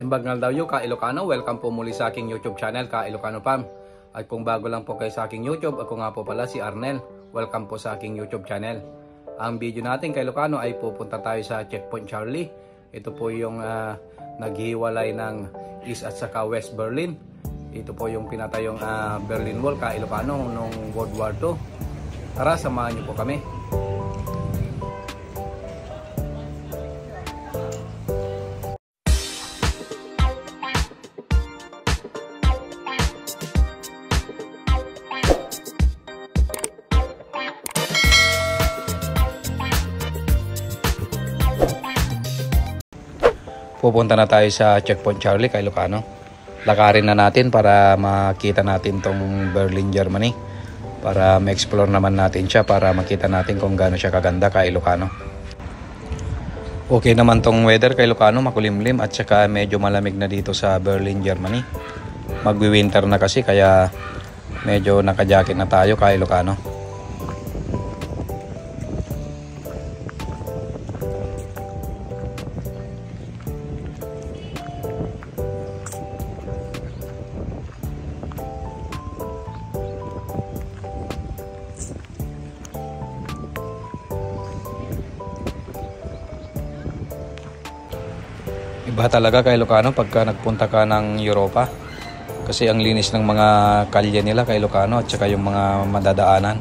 Magandang daw ka Ilocano, welcome po muli sa aking YouTube channel ka Ilocano Farm. At kung bago lang po kayo sa aking YouTube, ako nga po pala si Arnel. Welcome po sa aking YouTube channel. Ang video natin kay Ilocano ay pupunta tayo sa Checkpoint Charlie. Ito po yung naghiwalay ng East at saka West Berlin. Ito po yung pinatayong Berlin Wall ka Ilocano noong World War II. Tara, samahan niyo po kami. Pupunta na tayo sa Checkpoint Charlie kay Ilocano. Lakarin na natin para makita natin tong Berlin, Germany. Para ma-explore naman natin siya para makita natin kung gaano siya kaganda kay Ilocano. Okay naman tong weather kay Ilocano, makulimlim at saka medyo malamig na dito sa Berlin, Germany. Magwi-winter na kasi kaya medyo naka-jacket na tayo kay Ilocano. Iba talaga kay Ilocano pagka nagpunta ka ng Europa. Kasi ang linis ng mga kalye nila kay Ilocano at saka yung mga madadaanan.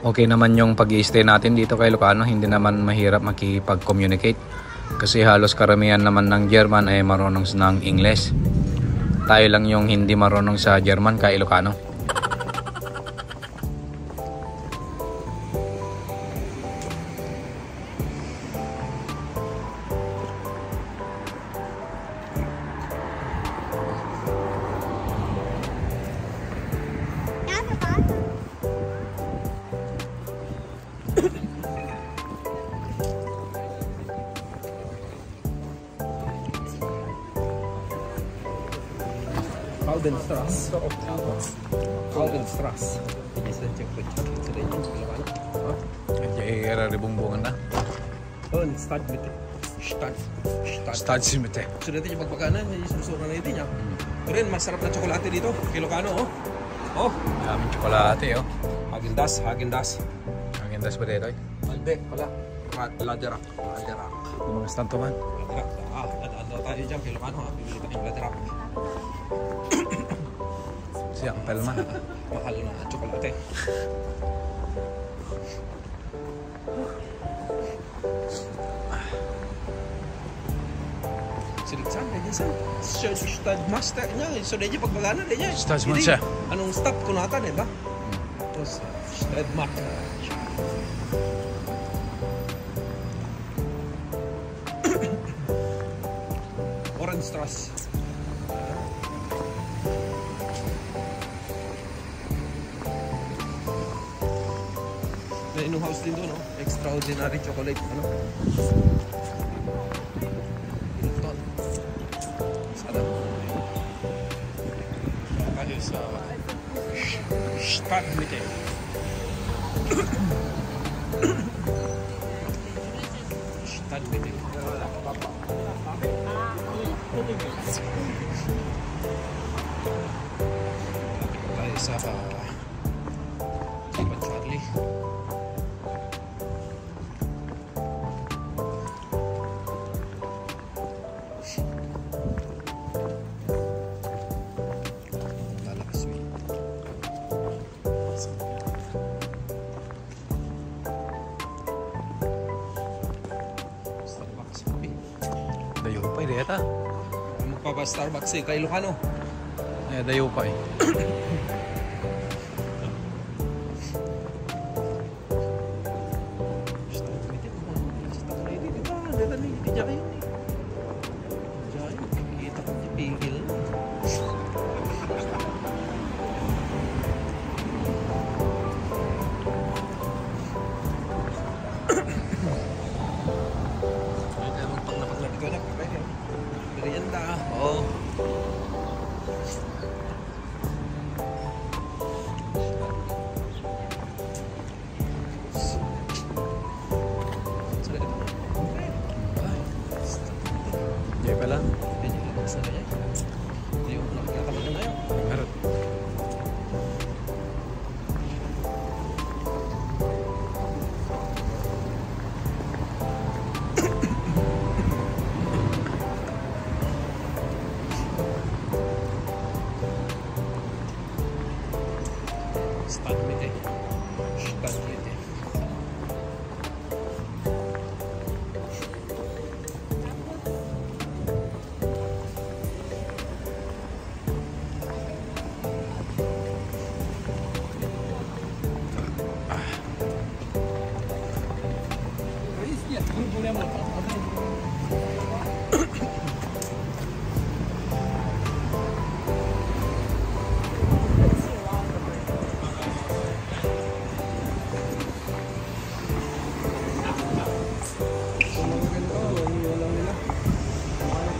Okay naman yung pag-i-stay natin dito kay Ilocano. Hindi naman mahirap makipag-communicate. Kasi halos karamihan naman ng German ay marunong ng English. Tayo lang yung hindi marunong sa German kay Ilocano. Aldenstrasse. Aldenstrasse. Ini sa Checkpoint Charlie sa dito sa Ilocano. Kaya raribumbungan na. Oh, Stadtmitte. Stadtmitte. So dito yung pagpagana, may susura na ito niya. Pero yun, masarap na tsokolate dito, Ilocano, oh. Oh. Daming tsokolate, oh. Häagen-Dazs, Häagen-Dazs. Häagen-Dazs ba dito? Alde, pala. Laderak. Yung mga stanto man. Laderak. Ano tayo dyan, Ilocano, ha? Bibili tayong Laderak. Siya, ang pelman. Mahal na tsokolate. Silitsan, ganyan sa Stadtmaster niya. So, ganyan pagpagana, ganyan. Stadtmaster. Anong stop kunatan, eh ba? Tapos, Stadtmaster. Orangestrasse. May inong house din doon, no? Extraordinary chocolate, ano? Hilton. Sarap. Tayo sa Stadtmitte. Stadtmitte. Tayo sa Checkpoint Charlie. Dayo pa eh, deta. Magpapa-Starbucks eh, kay Ilocano. Dayo pa eh. Di pala. Medyo labas na kaya. Hindi yung nakikataman na yun. Meron. Start mit eh. Start mit eh.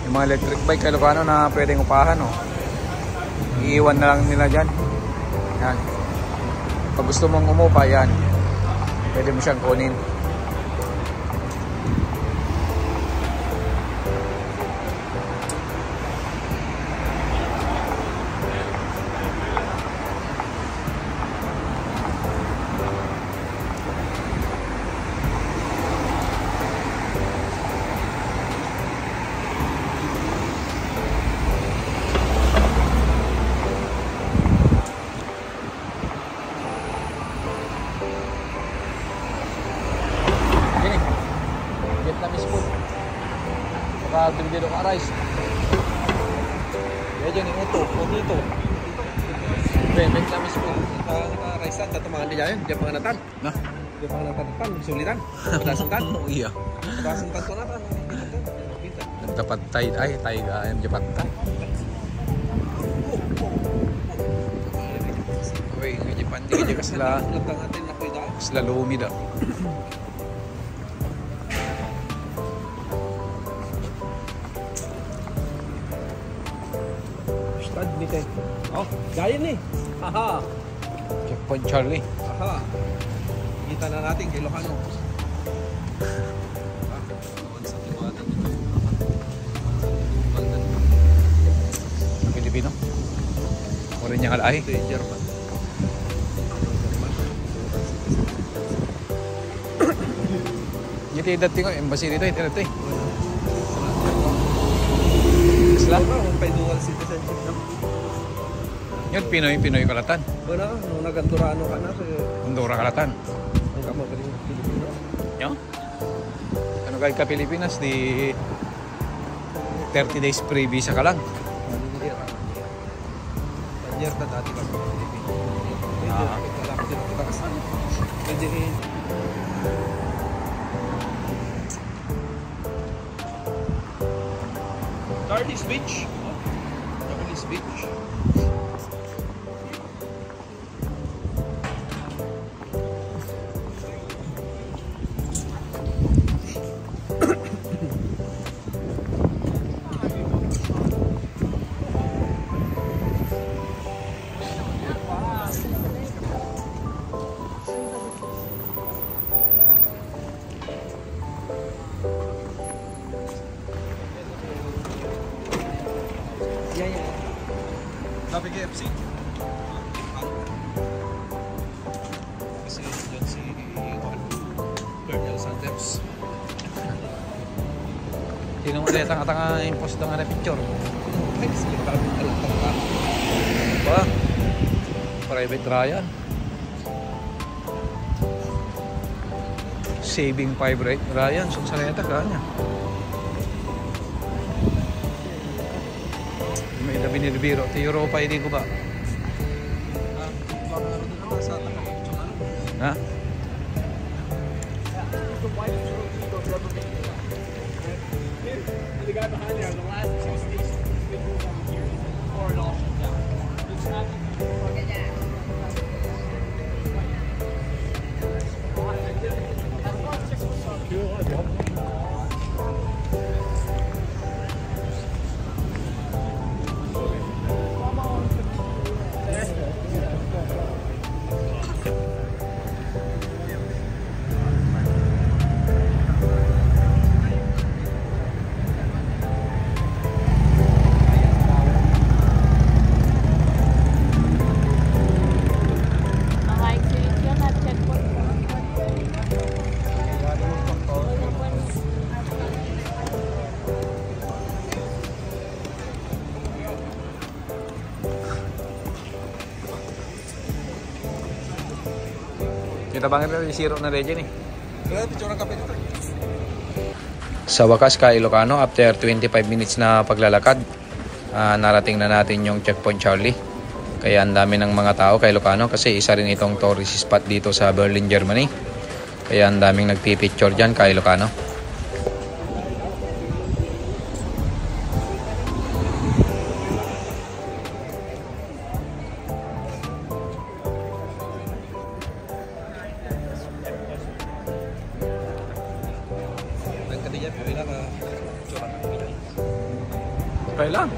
Yung mga electric bike kay Ilocano na pwedeng upahan, oh. Iiwan na lang nila dyan. Yan. Pag gusto mong umupa, yan. Pwede mo siyang kunin. Vietnamese food. Saka bilbido ka rice. Kaya dyan yung uto. Huwag nito. Vietnamese food. Naka-rice tan. Tatumahan din yan. Diyan mga natan. Nah. Diyan mga natan. Sulitan. Padasan tan. Oh iya. Padasan tan to na tan. Dapat tay ay tay ayam dapat tay. Wei, ngaji pandi aja ka sila. Latang atin na kuida. Sila lumid ah. Start mit eh. Oh, gaya ni. Haha. Checkpoint Charlie. Aha. Kita na natin kay Ilocano. Pilipino. Orin niya kalay. Ito yung German. Yung dating ko, embassy dito, ito ito eh. Isla? Kung pa dual citizenship na. Yun, Pinoy kalatan. Bueno, nung nag-Andorrano ka na, Honduras kalatan. ang kamagaling ng Pilipino. Yo? Ano kahit ka Pilipinas, di 30 days free visa ka lang. Tanyer na dati ka sa Pilipino. Ah. Wala ka din ang kakasan. Pwede rin. Charlie's Beach. Charlie's Beach. Sabi KFC. Kasi dyan si Colonel Sanders. Sino mo ulit ang atang impost ng picture? Ay, sige, parang alam ka. Ba? Private Ryan. Saving 5 Ryan. So, saleta ka niya. May binibiro. Ito Europa, hindi ko ba? Ha? The guy behind there, the last two stations, they move over here, or it all shut down. It's not. Kita bangin na yung zero na region eh. Kaya picture ng kape dito. Sa wakas ka Ilocano, after 25 minutes na paglalakad, narating na natin yung Checkpoint Charlie. Kaya ang dami ng mga tao kay Ilocano kasi isa rin itong tourist spot dito sa Berlin, Germany. Kaya ang daming nagpipicture dyan kay Ilocano. Okay lang.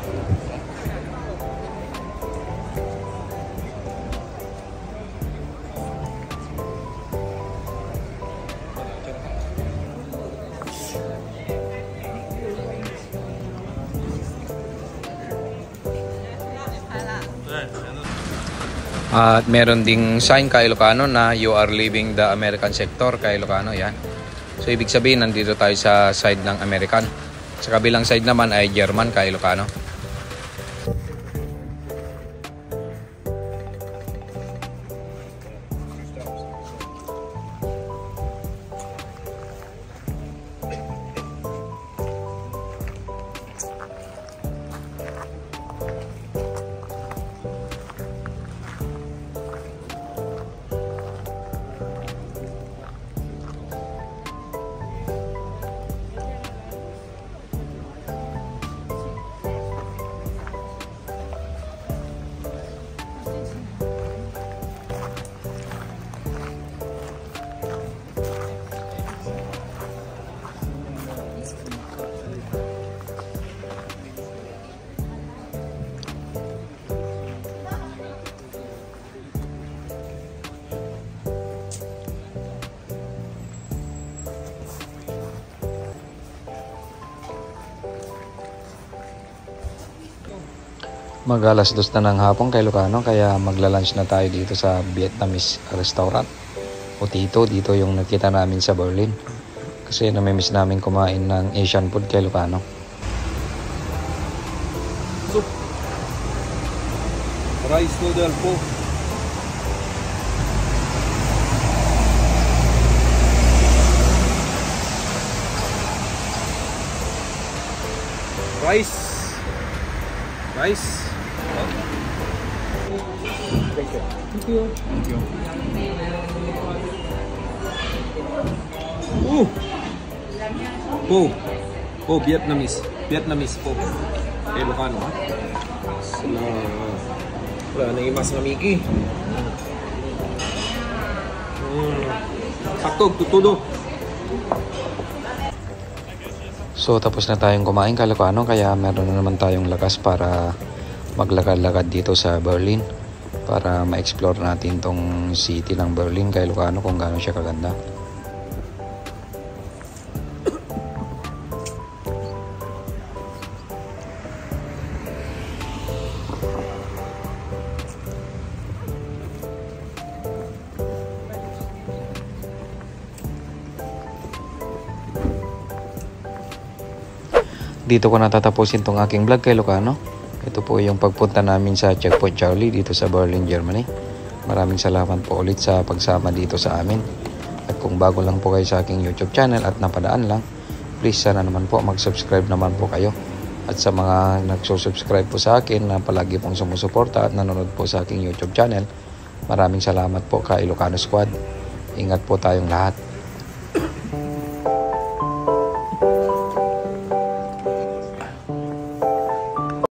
At meron ding sign kay Ilocano na you are leaving the American sector kay Ilocano, yan. So ibig sabihin nandito tayo sa side ng American. Sa kabilang side naman ay German kay Ilocano. Mag-alas 2 na ng hapon kay Ilocano, kaya magla-lunch na tayo dito sa Vietnamese restaurant o Tito. Dito yung nakita namin sa Berlin kasi namimiss namin kumain ng Asian food kay Ilocano. Soup. Rice noodle po. Rice. Thank you. Vietnamese po. Ilocano ha. Sila wala nang imas na Miki. Sakto, tutudo. So tapos na tayong kumain kay Ilocano, kaya meron na naman tayong lakas para maglakad-lakad dito sa Berlin para ma-explore natin tong city ng Berlin kay Ilocano kung gaano siya kaganda. Dito ko natatapusin tong aking vlog kay Ilocano. Ito po yung pagpunta namin sa Checkpoint Charlie dito sa Berlin, Germany. Maraming salamat po ulit sa pagsama dito sa amin. At kung bago lang po kayo sa aking YouTube channel at napadaan lang, please sana naman po mag-subscribe naman po kayo. At sa mga nagsusubscribe po sa akin na palagi pong sumusuporta at nanonood po sa aking YouTube channel, maraming salamat po kay Ilocano Squad. Ingat po tayong lahat.